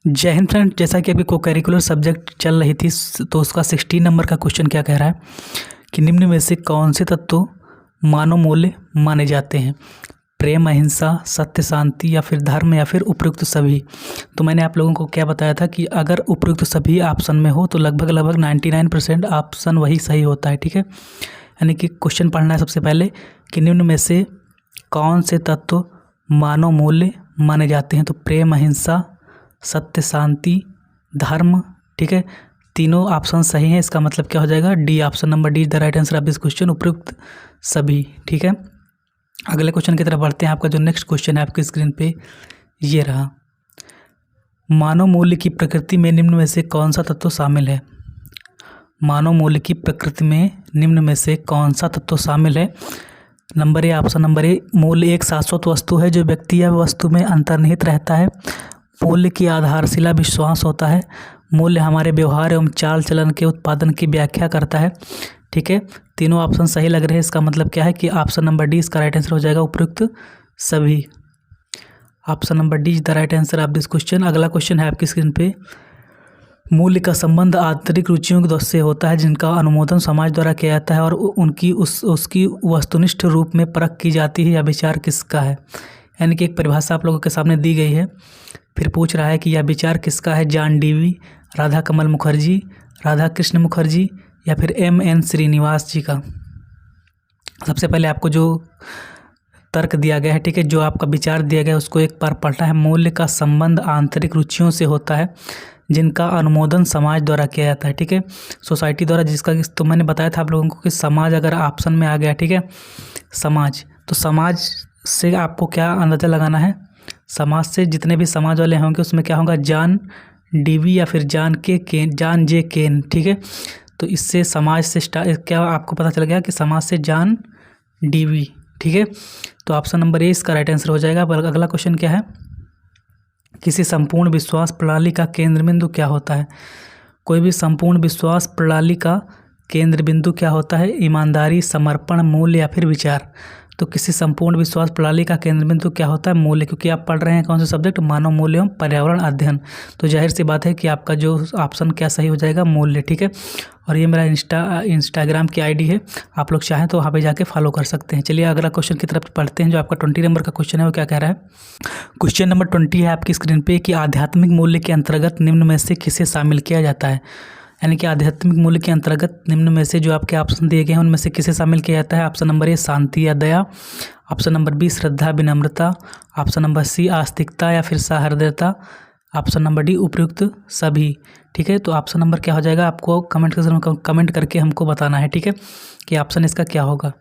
जय हिंद फ्रेंड। जैसा कि अभी को करिकुलर सब्जेक्ट चल रही थी तो उसका 16 नंबर का क्वेश्चन क्या कह रहा है कि निम्न में से कौन से तत्व मानव मूल्य माने जाते हैं? प्रेम, अहिंसा, सत्य, शांति या फिर धर्म या फिर उपयुक्त सभी। तो मैंने आप लोगों को क्या बताया था कि अगर उपयुक्त सभी ऑप्शन में हो तो लगभग 99% ऑप्शन वही सही होता है। ठीक है, यानी कि क्वेश्चन पढ़ना है सबसे पहले कि निम्न में से कौन से तत्व मानव मूल्य माने जाते हैं? तो प्रेम, अहिंसा, सत्य, शांति, धर्म। ठीक है, तीनों ऑप्शन सही हैं। इसका मतलब क्या हो जाएगा? D, option number D is the right answer of this question, उपयुक्त सभी। ठीक है, अगले क्वेश्चन की तरफ बढ़ते हैं। आपका जो नेक्स्ट क्वेश्चन है आपकी स्क्रीन पे ये रहा, मानव मूल्य की प्रकृति में निम्न में से कौन सा तत्व शामिल है? मानव मूल्य की प्रकृति में निम्न में से कौन सा तत्व शामिल है? Number A, option number A, मूल्य एक शाश्वत वस्तु है जो व्यक्ति या वस्तु में अंतर्निहित रहता है। मूल्य की आधारशिला विश्वास होता है। मूल्य हमारे व्यवहार एवं चाल चलन के उत्पादन की व्याख्या करता है। ठीक है, तीनों ऑप्शन सही लग रहे हैं। इसका मतलब क्या है कि ऑप्शन नंबर डी इसका राइट आंसर हो जाएगा, उपयुक्त सभी। Option number D is the right answer of this question. अगला क्वेश्चन है आपकी स्क्रीन पे, मूल्य का संबंध आंतरिक रुचियों से होता है जिनका अनुमोदन समाज द्वारा किया जाता है और उनकी उसकी वस्तुनिष्ठ रूप में परख की जाती है। यह विचार किसका है? यानी कि एक परिभाषा आप लोगों के सामने दी गई है, फिर पूछ रहा है कि यह विचार किसका है? जॉन डीवी, राधा कमल मुखर्जी, राधा कृष्ण मुखर्जी या फिर M.N. श्रीनिवास जी का। सबसे पहले आपको जो तर्क दिया गया है, ठीक है, जो आपका विचार दिया गया है उसको एक बार पढ़ना है। मूल्य का संबंध आंतरिक रुचियों से होता है जिनका अनुमोदन समाज द्वारा किया जाता है। ठीक है, सोसाइटी द्वारा जिसका, तो मैंने बताया था आप लोगों को कि समाज अगर ऑप्शन में आ गया, ठीक है, समाज, तो समाज से आपको क्या अंदाज़ा लगाना है? समाज से जितने भी समाज वाले होंगे उसमें क्या होगा? जॉन डीवी या फिर जॉन जे केन। ठीक है, तो इससे समाज से क्या आपको पता चल गया कि समाज से जॉन डीवी। ठीक है, तो ऑप्शन नंबर ए इसका राइट आंसर हो जाएगा। अगला क्वेश्चन क्या है, किसी संपूर्ण विश्वास प्रणाली का केंद्र बिंदु क्या होता है? कोई भी संपूर्ण विश्वास प्रणाली का केंद्र बिंदु क्या होता है? ईमानदारी, समर्पण, मूल्य या फिर विचार। तो किसी संपूर्ण विश्वास प्रणाली का केंद्र बिंदु क्या होता है? मूल्य, क्योंकि आप पढ़ रहे हैं कौन सा सब्जेक्ट? मानव मूल्य एवं पर्यावरण अध्ययन। तो जाहिर सी बात है कि आपका जो ऑप्शन क्या सही हो जाएगा? मूल्य। ठीक है, और ये मेरा इंस्टाग्राम की आईडी है, आप लोग चाहें तो वहाँ पे जाके फॉलो कर सकते हैं। चलिए अगला क्वेश्चन की तरफ पढ़ते हैं। जो आपका 20 नंबर का क्वेश्चन है वो क्या कह रहा है? क्वेश्चन नंबर 20 है आपकी स्क्रीन पे कि आध्यात्मिक मूल्य के अंतर्गत निम्न में से किसे शामिल किया जाता है? यानी कि आध्यात्मिक मूल्य के अंतर्गत निम्न में से जो आपके ऑप्शन दिए गए हैं उनमें से किसे शामिल किया जाता है? ऑप्शन नंबर ए, शांति या दया, ऑप्शन नंबर बी, श्रद्धा, विनम्रता, ऑप्शन नंबर सी, आस्तिकता या फिर सहृदयता, ऑप्शन नंबर डी, उपयुक्त सभी। ठीक है, तो ऑप्शन नंबर क्या हो जाएगा? आपको कमेंट करके हमको बताना है। ठीक है, कि ऑप्शन इसका क्या होगा।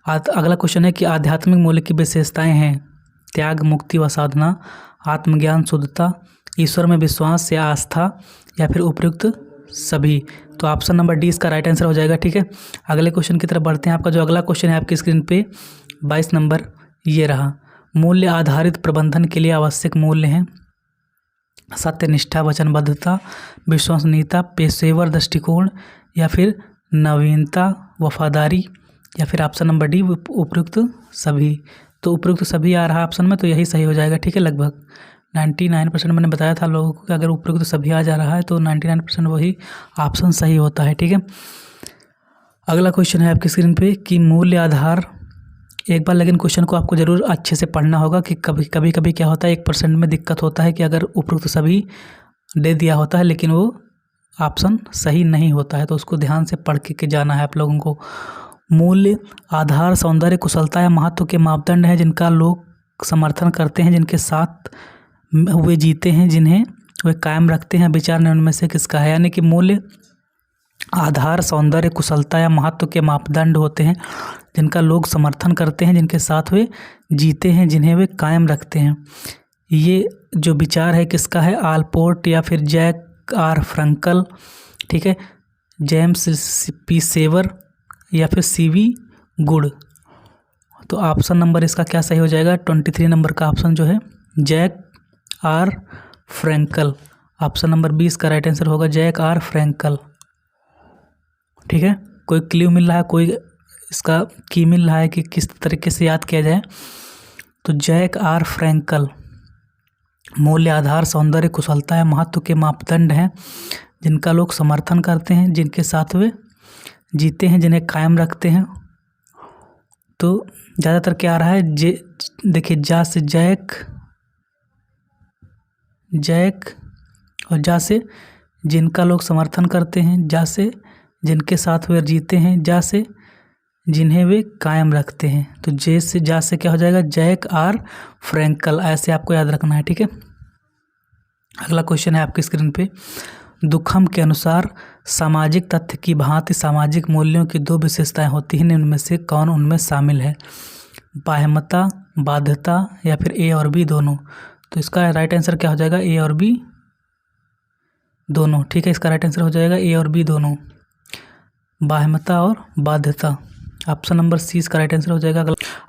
अगला क्वेश्चन है कि आध्यात्मिक मूल्य की विशेषताएं हैं त्याग, मुक्ति व साधना, आत्मज्ञान, शुद्धता, ईश्वर में विश्वास या आस्था या फिर उपयुक्त सभी। तो ऑप्शन नंबर डी इसका राइट आंसर हो जाएगा। ठीक है, अगले क्वेश्चन की तरफ बढ़ते हैं। आपका जो अगला क्वेश्चन है आपकी स्क्रीन पे 22 नंबर ये रहा, मूल्य आधारित प्रबंधन के लिए आवश्यक मूल्य हैं सत्य, निष्ठा, वचनबद्धता, विश्वसनीयता, पेशेवर दृष्टिकोण या फिर नवीनता, वफादारी या फिर ऑप्शन नंबर डी, उपयुक्त सभी। तो उपयुक्त सभी आ रहा ऑप्शन में, तो यही सही हो जाएगा। ठीक है, लगभग 99% मैंने बताया था लोगों को कि अगर उपयुक्त सभी आ जा रहा है तो 99% वही ऑप्शन सही होता है। ठीक है, अगला क्वेश्चन है आपकी स्क्रीन पे कि मूल्य आधार, एक बार लेकिन क्वेश्चन को आपको ज़रूर अच्छे से पढ़ना होगा कि कभी क्या होता है 1% में दिक्कत होता है कि अगर उपयुक्त सभी दे दिया होता है लेकिन वो ऑप्शन सही नहीं होता है, तो उसको ध्यान से पढ़ के जाना है आप लोगों को। मूल्य आधार सौंदर्य, कुशलता या महत्व के मापदंड हैं जिनका लोग समर्थन करते हैं, जिनके साथ वे जीते हैं, जिन्हें वे कायम रखते हैं। विचार ने उनमें से किसका है? यानी कि मूल्य आधार सौंदर्य, कुशलता या महत्व के मापदंड होते हैं जिनका लोग समर्थन करते हैं, जिनके साथ वे जीते हैं, जिन्हें वे कायम रखते हैं। ये जो विचार है किसका है? आलपोर्ट या फिर जैक आर फ्रैंकल, ठीक है, जेम्स पी सेवर या फिर CV गुड। तो ऑप्शन नंबर इसका क्या सही हो जाएगा? 23 नंबर का ऑप्शन जो है Jack R Fraenkel. Option number B इसका राइट आंसर होगा, जैक आर फ्रैंकल। ठीक है, कोई क्ल्यू मिल रहा है, कोई इसका की मिल रहा है कि किस तरीके से याद किया जाए? तो जैक आर फ्रैंकल मूल्य आधार, सौंदर्य, कुशलता या महत्व के मापदंड हैं जिनका लोग समर्थन करते हैं, जिनके साथ वे जीते हैं, जिन्हें कायम रखते हैं। तो ज़्यादातर क्या आ रहा है, देखिए जा से जैक, और जा से जिनका लोग समर्थन करते हैं, जा से जिनके साथ वे जीते हैं, जा से जिन्हें वे कायम रखते हैं। तो जे से जा से क्या हो जाएगा, जैक आर फ्रैंकल, ऐसे आपको याद रखना है, ठीक है। अगला क्वेश्चन है आपकी स्क्रीन पे, दुखम के अनुसार सामाजिक तथ्य की भांति सामाजिक मूल्यों की दो विशेषताएं होती हैं, उनमें से कौन उनमें शामिल है, बाह्यमता, बाध्यता या फिर ए और बी दोनों। तो इसका राइट आंसर क्या हो जाएगा, ए और बी दोनों, ठीक है। इसका राइट आंसर हो जाएगा ए और बी दोनों, बाह्यमता और बाध्यता। ऑप्शन नंबर सी इसका राइट आंसर हो जाएगा।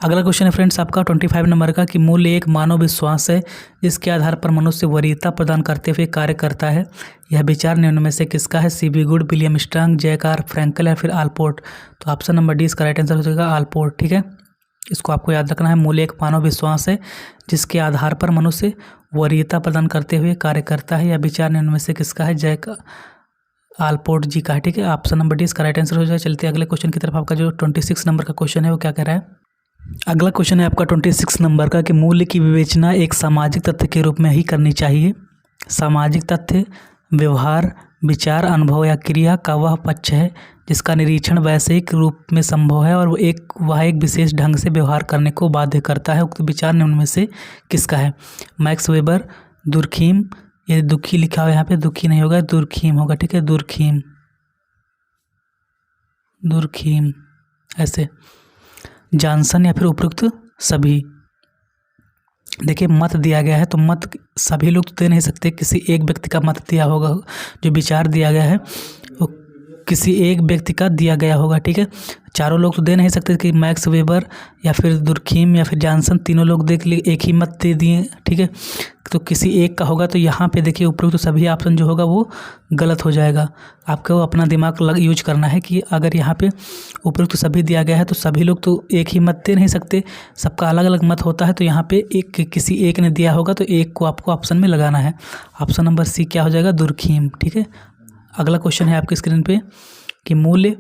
अगला क्वेश्चन है फ्रेंड्स आपका 25 नंबर का, कि मूल्य एक मानव विश्वास है जिसके आधार पर मनुष्य वरीयता प्रदान करते हुए कार्य करता है। यह विचार निम्न में से किसका है, C B. Good, William Strong, Jack R Frankl या फिर आलपोर्ट। तो ऑप्शन नंबर डी इसका राइट आंसर हो जाएगा आलपोर्ट, ठीक है। इसको आपको याद रखना है, मूल्य एक मानव विश्वास है जिसके आधार पर मनुष्य वरीयता प्रदान करते हुए कार्य करता है। यह विचार निम्न में से किसका है, जैक आलपोर्ट जी का है, ठीक है। ऑप्शन नंबर डी इसका राइट आंसर हो जाएगा। चलते हैं अगले क्वेश्चन की तरफ। आपका जो 26 नंबर का क्वेश्चन है वो क्या कह रहा है, अगला क्वेश्चन है आपका 26 नंबर का, कि मूल्य की विवेचना एक सामाजिक तथ्य के रूप में ही करनी चाहिए। सामाजिक तथ्य व्यवहार, विचार, अनुभव या क्रिया का वह पक्ष है जिसका निरीक्षण वैश्विक रूप में संभव है और वह एक विशेष ढंग से व्यवहार करने को बाध्य करता है। उक्त विचार निम्न में से किसका है, मैक्स वेबर, दुर्खीम, ये दुखी लिखा हुआ है यहाँ पे, दुखी नहीं होगा, दुर्खीम होगा, ठीक है, दुर्खीम ऐसे, जॉनसन या फिर उपरोक्त सभी। देखिए मत दिया गया है तो मत सभी लोग तो दे नहीं सकते, किसी एक व्यक्ति का मत दिया होगा, जो विचार दिया गया है वो किसी एक व्यक्ति का दिया गया होगा, ठीक है। चारों लोग तो दे नहीं सकते कि मैक्स वेबर या फिर दुर्खीम या फिर जॉनसन तीनों लोग देख लिए एक ही मत दे दिए, ठीक है। तो किसी एक का होगा, तो यहाँ पे देखिए उपरोक्त सभी ऑप्शन जो होगा वो गलत हो जाएगा। आपको अपना दिमाग यूज करना है कि अगर यहाँ पे उपरोक्त सभी दिया गया है तो सभी लोग तो एक ही मत दे नहीं सकते, सबका अलग अलग मत होता है। तो यहाँ पे किसी एक ने दिया होगा तो एक को आपको ऑप्शन में लगाना है। ऑप्शन नंबर सी क्या हो जाएगा, दुर्खीम, ठीक है। अगला क्वेश्चन है आपकी स्क्रीन पे, कि मूल्य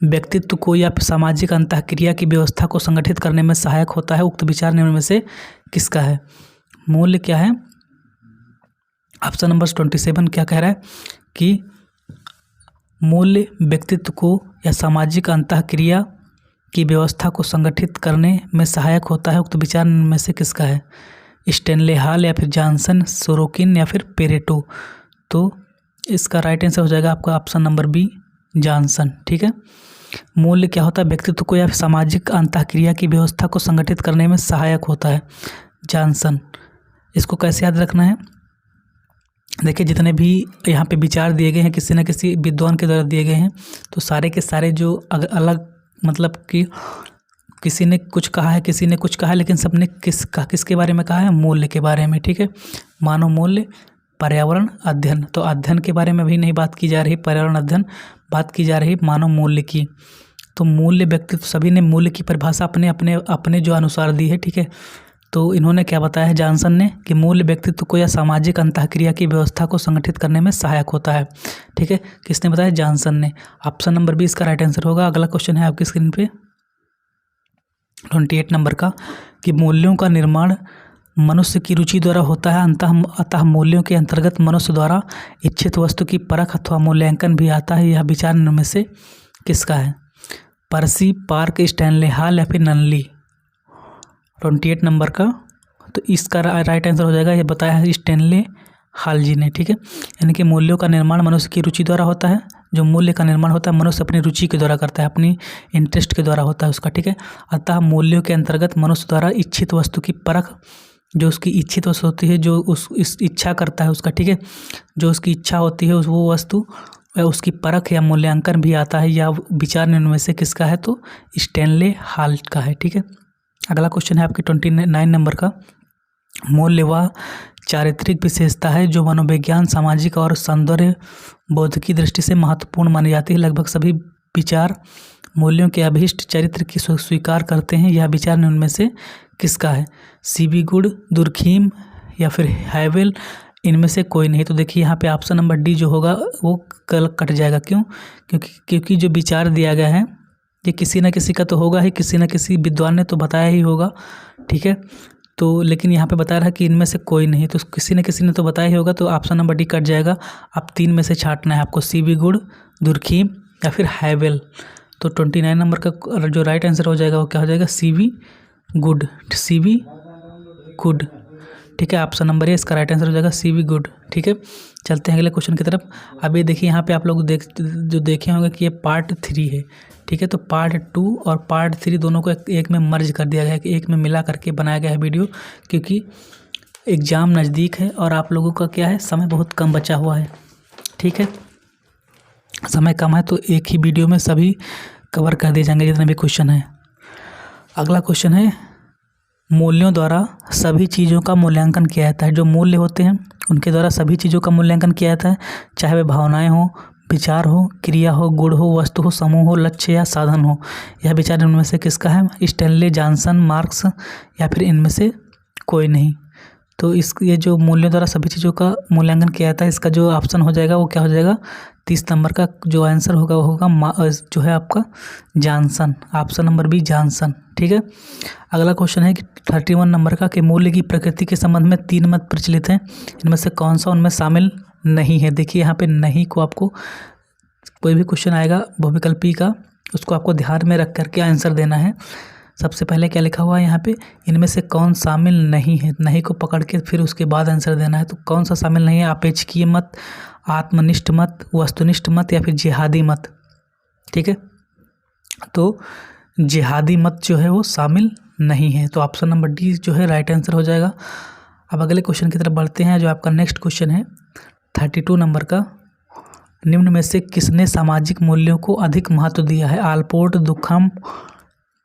व्यक्तित्व को या सामाजिक अंतःक्रिया की व्यवस्था को संगठित करने में सहायक होता है। उक्त विचार निम्न में से किसका है, मूल्य क्या है, ऑप्शन नंबर 27 क्या कह रहा है, कि मूल्य व्यक्तित्व को या सामाजिक अंतःक्रिया की व्यवस्था को संगठित करने में सहायक होता है। उक्त विचार में से किसका है, स्टैनले हॉल या फिर जॉनसन, सोरोकिन या फिर पेरेटो। तो इसका राइट आंसर हो जाएगा आपका ऑप्शन नंबर बी, जॉनसन, ठीक है। मूल्य क्या होता है, व्यक्तित्व को या सामाजिक अंतःक्रिया की व्यवस्था को संगठित करने में सहायक होता है, जॉनसन। इसको कैसे याद रखना है, देखिए जितने भी यहाँ पे विचार दिए गए हैं किसी न किसी विद्वान के द्वारा दिए गए हैं, तो सारे के सारे जो अलग मतलब कि किसी ने कुछ कहा है, किसी ने कुछ कहा है, लेकिन सबने किसके बारे में कहा है, मूल्य के बारे में, ठीक है। मानव मूल्य, पर्यावरण अध्ययन, तो अध्ययन के बारे में भी नहीं बात की जा रही, पर्यावरण अध्ययन बात की जा रही मानव मूल्य की। तो मूल्य व्यक्तित्व सभी ने मूल्य की परिभाषा अपने जो अनुसार दी है, ठीक है। तो इन्होंने क्या बताया है, जॉनसन ने, कि मूल्य व्यक्तित्व को या सामाजिक अंतःक्रिया की व्यवस्था को संगठित करने में सहायक होता है, ठीक है। किसने बताया, जॉनसन ने। ऑप्शन नंबर बी इसका राइट आंसर होगा। अगला क्वेश्चन है आपकी स्क्रीन पे 28 नंबर का, कि मूल्यों का निर्माण मनुष्य की रुचि द्वारा होता है, अतः मूल्यों के अंतर्गत मनुष्य द्वारा इच्छित वस्तु की परख अथवा मूल्यांकन भी आता है। यह विचार में से किसका है, पर्सी, पार्क, स्टैनले हॉल या फिर ननली। 28 नंबर का, तो इसका राइट आंसर हो जाएगा, ये बताया है स्टैनले हॉल जी ने, ठीक है। यानी कि मूल्यों का निर्माण मनुष्य की रुचि द्वारा होता है। जो मूल्य का निर्माण होता है मनुष्य अपनी रुचि के द्वारा करता है, अपनी इंटरेस्ट के द्वारा होता है उसका, ठीक है। अतः मूल्यों के अंतर्गत मनुष्य द्वारा इच्छित वस्तु की परख, जो उसकी इच्छित वस्तु होती है, जो इस इच्छा करता है उसका, ठीक है, जो उसकी इच्छा होती है वो वस्तु, उसकी परख या मूल्यांकन भी आता है। या विचार निम्न में से किसका है, तो स्टैनले हॉल का है, ठीक है। अगला क्वेश्चन है आपके 29 नंबर का, मूल्य वह चारित्रिक विशेषता है जो मनोविज्ञान, सामाजिक और सौंदर्य बोध की दृष्टि से महत्वपूर्ण मानी जाती है। लगभग सभी विचार मूल्यों के अभिष्ट चरित्र की स्वीकार करते हैं। यह विचार निम्न में से किसका है, सी.बी. गुड, दुर्खीम या फिर हैवेल, इनमें से कोई नहीं। तो देखिए यहाँ पे ऑप्शन नंबर डी जो होगा वो कट जाएगा। क्यों? क्योंकि जो विचार दिया गया है ये किसी न किसी का तो होगा ही, किसी न किसी विद्वान ने तो बताया ही होगा, ठीक है। तो लेकिन यहाँ पे बता रहा है कि इनमें से कोई नहीं, तो किसी न किसी ने तो बताया ही होगा, तो ऑप्शन नंबर डी कट जाएगा। अब 3 में से छांटना है आपको, सी वी गुड, दुर्खीम या फिर हैवेल। तो 29 नंबर का जो राइट आंसर हो जाएगा वो क्या हो जाएगा? See we good, see we good, ठीक है। ऑप्शन नंबर ए इसका राइट आंसर हो जाएगा, सी वी गुड, ठीक है। चलते हैं अगले क्वेश्चन की तरफ। अब ये देखिए यहाँ पे आप लोग देखे होंगे कि ये पार्ट 3 है, ठीक है। तो पार्ट 2 और पार्ट 3 दोनों को एक में मर्ज कर दिया गया है, एक में मिला करके बनाया गया है वीडियो, क्योंकि एग्ज़ाम नज़दीक है और आप लोगों का क्या है, समय बहुत कम बचा हुआ है, ठीक है। समय कम है तो एक ही वीडियो में सभी कवर कर दिए जाएंगे जितने भी क्वेश्चन हैं। अगला क्वेश्चन है, मूल्यों द्वारा सभी चीज़ों का मूल्यांकन किया जाता है। जो मूल्य होते हैं उनके द्वारा सभी चीज़ों का मूल्यांकन किया जाता है, चाहे वे भावनाएं हो, विचार हो, क्रिया हो, गुण हो, वस्तु हो, समूह हो, लक्ष्य या साधन हो। यह विचार इनमें से किसका है? स्टैनली, जॉनसन, मार्क्स या फिर इनमें से कोई नहीं। तो ये जो मूल्यों द्वारा सभी चीज़ों का मूल्यांकन किया जाता है, इसका जो ऑप्शन हो जाएगा वो क्या हो जाएगा? 30 नंबर का जो आंसर होगा वो होगा जो है आपका Johnson, option number B Johnson, ठीक है। अगला क्वेश्चन है कि 31 नंबर का, कि मूल्य की प्रकृति के संबंध में 3 मत प्रचलित हैं, इनमें से कौन सा उनमें शामिल नहीं है? देखिए यहाँ पे नहीं को आपको कोई भी क्वेश्चन आएगा बहुविकल्पी का, उसको आपको ध्यान में रख करके आंसर देना है। सबसे पहले क्या लिखा हुआ है यहाँ पे, इनमें से कौन शामिल नहीं है, नहीं को पकड़ के फिर उसके बाद आंसर देना है। तो कौन सा शामिल नहीं है? आपेक्षिकीय मत, आत्मनिष्ठ मत, वस्तुनिष्ठ मत या फिर जिहादी मत, ठीक है। तो जिहादी मत जो है वो शामिल नहीं है, तो ऑप्शन नंबर डी जो है राइट आंसर हो जाएगा। अब अगले क्वेश्चन की तरफ बढ़ते हैं, जो आपका नेक्स्ट क्वेश्चन है 32 नंबर का, निम्न में से किसने सामाजिक मूल्यों को अधिक महत्व दिया है? आलपोर्ट, दुखम,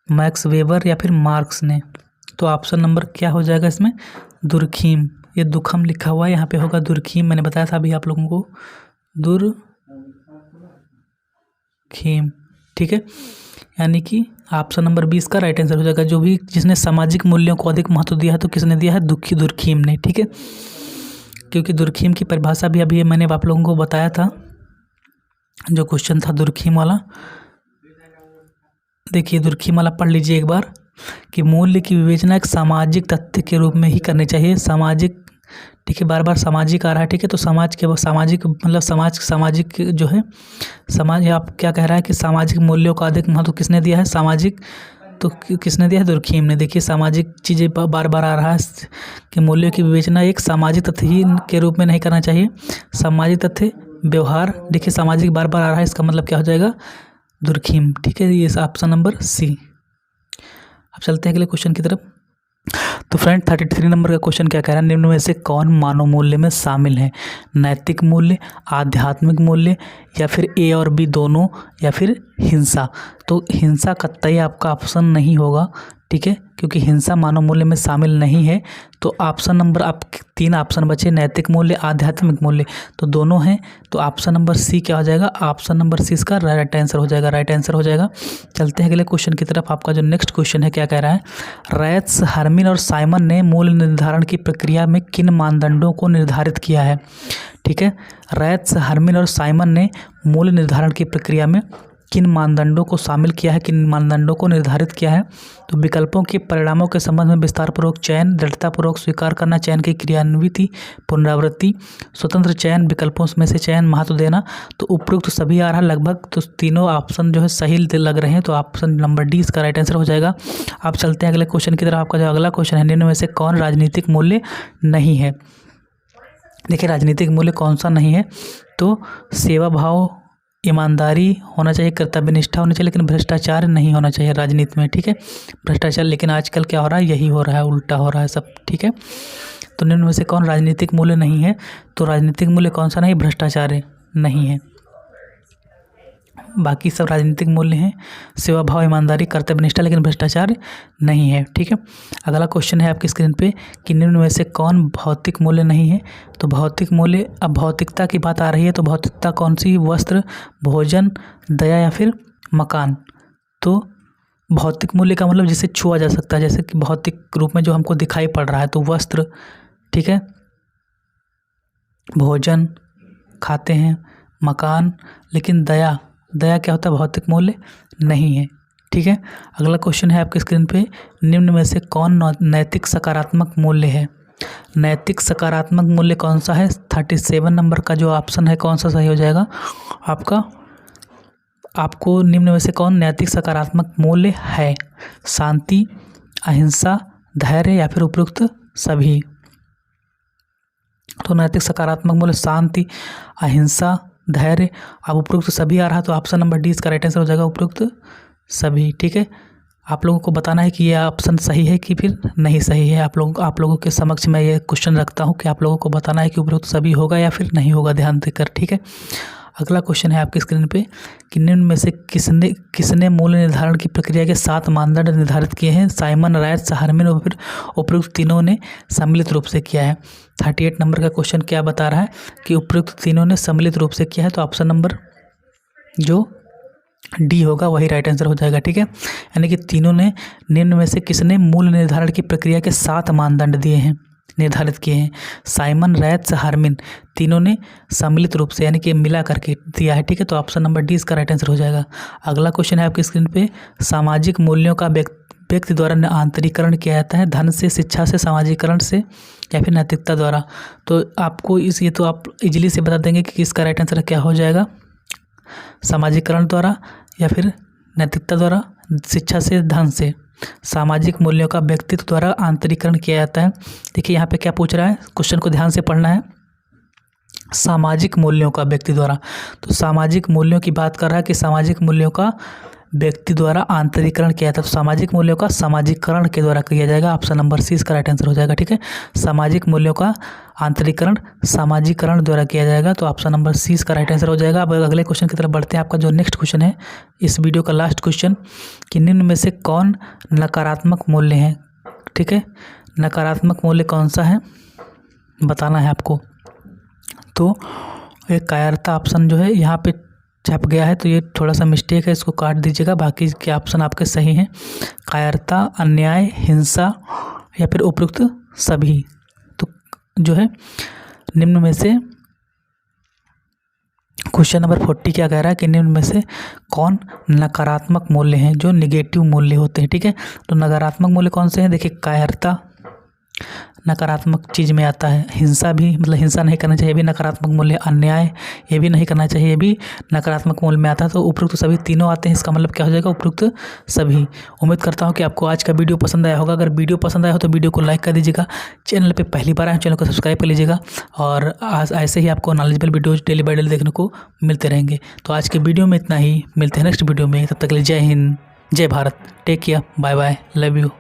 मैक्स वेबर या फिर मार्क्स ने? तो ऑप्शन नंबर क्या हो जाएगा इसमें? दुर्खीम। ये दुखम लिखा हुआ है, यहाँ पे होगा दुर्खीम, मैंने बताया था अभी आप लोगों को, दुर्खीम, ठीक है। यानी कि ऑप्शन नंबर 20 का राइट आंसर हो जाएगा। जो भी जिसने सामाजिक मूल्यों को अधिक महत्व दिया है तो किसने दिया है? दुर्खीम ने, ठीक है। क्योंकि दुर्खीम की परिभाषा भी अभी मैंने आप लोगों को बताया था, जो क्वेश्चन था दुर्खीम वाला। देखिए दुर्खीम वाला पढ़ लीजिए एक बार, कि मूल्य की विवेचना एक सामाजिक तथ्य के रूप में ही करनी चाहिए। सामाजिक, ठीक है, बार बार सामाजिक आ रहा है, ठीक है। तो समाज के सामाजिक मतलब सामाजिक जो है समाज, आप क्या कह रहा है कि सामाजिक मूल्यों का अधिक महत्व किसने दिया है? सामाजिक, तो किसने दिया है? दुर्खीम ने। देखिए सामाजिक चीज़ें बार बार आ रहा है कि मूल्यों की विवेचना एक सामाजिक तथ्य ही के रूप में नहीं करना चाहिए। सामाजिक तथ्य, व्यवहार, देखिए सामाजिक बार बार आ रहा है, इसका मतलब क्या हो जाएगा? दुर्खीम, ठीक है। ये ऑप्शन नंबर सी। अब चलते हैं अगले क्वेश्चन की तरफ। तो फ्रेंड 33 नंबर का क्वेश्चन क्या कह रहा है? निम्न में से कौन मानव मूल्य में शामिल है? नैतिक मूल्य, आध्यात्मिक मूल्य या फिर ए और बी दोनों या फिर हिंसा? तो हिंसा कतई आपका ऑप्शन नहीं होगा, ठीक है, क्योंकि हिंसा मानव मूल्य में शामिल नहीं है। तो ऑप्शन नंबर, आप 3 ऑप्शन बचे, नैतिक मूल्य, आध्यात्मिक मूल्य, तो दोनों हैं। तो ऑप्शन नंबर सी क्या हो जाएगा? ऑप्शन नंबर सी इसका राइट आंसर हो जाएगा, राइट आंसर हो जाएगा। चलते हैं अगले क्वेश्चन की तरफ। आपका जो नेक्स्ट क्वेश्चन है क्या कह रहा है? रैट्स, हर्मिन और साइमन ने मूल्य निर्धारण की प्रक्रिया में किन मानदंडों को निर्धारित किया है? ठीक है, रैट्स, हर्मिन और साइमन ने मूल्य निर्धारण की प्रक्रिया में किन मानदंडों को शामिल किया है, किन मानदंडों को निर्धारित किया है? तो विकल्पों के परिणामों के संबंध में विस्तारपूर्वक चयन, दृढ़तापूर्वक स्वीकार करना, चयन की क्रियान्विति, पुनरावृत्ति, स्वतंत्र चयन, विकल्पों में से चयन, महत्व देना। तो उपरोक्त सभी आ रहा है लगभग, तो तीनों ऑप्शन जो है सही लग रहे हैं, तो ऑप्शन नंबर डी इसका राइट आंसर हो जाएगा। आप चलते हैं अगले क्वेश्चन की तरफ। आपका जो अगला क्वेश्चन है, निम्न में से कौन राजनीतिक मूल्य नहीं है? देखिए राजनीतिक मूल्य कौन सा नहीं है? तो सेवा भाव, ईमानदारी होना चाहिए, कर्तव्यनिष्ठा होनी चाहिए, लेकिन भ्रष्टाचार नहीं होना चाहिए राजनीति में, ठीक है। भ्रष्टाचार, लेकिन आजकल क्या हो रहा है? यही हो रहा है, उल्टा हो रहा है सब, ठीक है। तो निम्न में से कौन राजनीतिक मूल्य नहीं है? तो राजनीतिक मूल्य कौन सा नहीं? भ्रष्टाचार नहीं है। बाकी सब राजनीतिक मूल्य हैं, सेवा भाव, ईमानदारी, कर्तव्यनिष्ठा, लेकिन भ्रष्टाचार नहीं है, ठीक है। अगला क्वेश्चन है आपकी स्क्रीन पे कि निम्न में से कौन भौतिक मूल्य नहीं है? तो भौतिक मूल्य, अब भौतिकता की बात आ रही है, तो भौतिकता कौन सी? वस्त्र, भोजन, दया या फिर मकान? तो भौतिक मूल्य का मतलब जिसे छुआ जा सकता है, जैसे कि भौतिक रूप में जो हमको दिखाई पड़ रहा है, तो वस्त्र, ठीक है। भोजन खाते हैं, मकान, लेकिन दया क्या होता है, भौतिक मूल्य नहीं है। ठीक है। अगला क्वेश्चन है आपके स्क्रीन पे, निम्न में से कौन नैतिक सकारात्मक मूल्य है? नैतिक सकारात्मक मूल्य कौन सा है? 37 नंबर का जो ऑप्शन है कौन सा सही हो जाएगा आपका? आपको निम्न में से कौन नैतिक सकारात्मक मूल्य है? शांति, अहिंसा, धैर्य या फिर उपयुक्त सभी? तो नैतिक सकारात्मक मूल्य शांति, अहिंसा, धैर्य। अब उपयुक्त सभी आ रहा है तो ऑप्शन नंबर डी इसका राइट आंसर हो जाएगा, उपयुक्त सभी। ठीक है। आप लोगों को बताना है कि ये ऑप्शन सही है कि फिर नहीं सही है। आप लोगों के समक्ष मैं ये क्वेश्चन रखता हूँ कि आप लोगों को बताना है कि उपयुक्त सभी होगा या फिर नहीं होगा, ध्यान देकर। ठीक है। अगला क्वेश्चन है आपकी स्क्रीन पे कि निम्न में से किसने मूल्य निर्धारण की प्रक्रिया के 7 मानदंड निर्धारित किए हैं? साइमन, रायट्स, हार्मन और फिर उपयुक्त तीनों ने सम्मिलित रूप से किया है। 38 नंबर का क्वेश्चन क्या बता रहा है कि उपयुक्त तीनों ने सम्मिलित रूप से किया है, तो ऑप्शन नंबर जो डी होगा वही राइट आंसर हो जाएगा। ठीक है। यानी कि तीनों ने, निम्न में से किसने मूल्य निर्धारण की प्रक्रिया के 7 मानदंड दिए हैं, निर्धारित किए हैं? साइमन, रायट्स, हार्मन, तीनों ने सम्मिलित रूप से यानी कि मिला करके दिया है। ठीक है। तो ऑप्शन नंबर डी इसका राइट आंसर हो जाएगा। अगला क्वेश्चन है आपकी स्क्रीन पे, सामाजिक मूल्यों का व्यक्ति द्वारा आंतरीकरण किया जाता है? धन से, शिक्षा से, सामाजिकरण से या फिर नैतिकता द्वारा? तो आपको ये तो आप इजीली से बता देंगे कि इसका राइट आंसर क्या हो जाएगा, सामाजिकरण द्वारा या फिर नैतिकता द्वारा, शिक्षा से, धन से। सामाजिक मूल्यों का व्यक्तित्व द्वारा आंतरीकरण किया जाता है। देखिए यहाँ पे क्या पूछ रहा है, क्वेश्चन को ध्यान से पढ़ना है। सामाजिक मूल्यों का व्यक्ति द्वारा, तो सामाजिक मूल्यों की बात कर रहा है कि सामाजिक मूल्यों का व्यक्ति द्वारा आंतरीकरण किया जाता है, तो सामाजिक मूल्यों का सामाजिकरण के द्वारा किया जाएगा। ऑप्शन नंबर सी इसका राइट आंसर हो जाएगा। ठीक है। सामाजिक मूल्यों का आंतरीकरण सामाजिकरण द्वारा किया जाएगा, तो ऑप्शन नंबर सी इसका राइट आंसर हो जाएगा। अब अगले क्वेश्चन की तरफ बढ़ते हैं। आपका जो नेक्स्ट क्वेश्चन है इस वीडियो का लास्ट क्वेश्चन कि निम्न में से कौन नकारात्मक मूल्य है? ठीक है। नकारात्मक मूल्य कौन सा है बताना है आपको। तो एक कायरता ऑप्शन जो है यहाँ पे छप गया है, तो ये थोड़ा सा मिस्टेक है, इसको काट दीजिएगा, बाकी के ऑप्शन आपके सही हैं। कायरता, अन्याय, हिंसा या फिर उपयुक्त सभी। तो जो है निम्न में से क्वेश्चन नंबर 40 क्या कह रहा है कि निम्न में से कौन नकारात्मक मूल्य हैं, जो निगेटिव मूल्य होते हैं? ठीक है। तो नकारात्मक मूल्य कौन से हैं? देखिए, कायरता नकारात्मक चीज़ में आता है, हिंसा भी, मतलब हिंसा नहीं करना चाहिए, ये भी नकारात्मक मूल्य, अन्याय ये भी नहीं करना चाहिए, ये भी नकारात्मक मूल्य में आता है। तो उपयुक्त सभी तीनों आते हैं, इसका मतलब क्या हो जाएगा, उपयुक्त सभी। उम्मीद करता हूँ कि आपको आज का वीडियो पसंद आया होगा। अगर वीडियो पसंद आया हो तो वीडियो को लाइक कर दीजिएगा, चैनल पर पहली बार आए चैनल को सब्सक्राइब कर लीजिएगा, और ऐसे ही आपको knowledgeable videos daily by daily देखने को मिलते रहेंगे। तो आज के वीडियो में इतना ही, मिलते हैं नेक्स्ट वीडियो में, तब तक के लिए जय हिंद, जय Bharat, take care, bye bye, love you.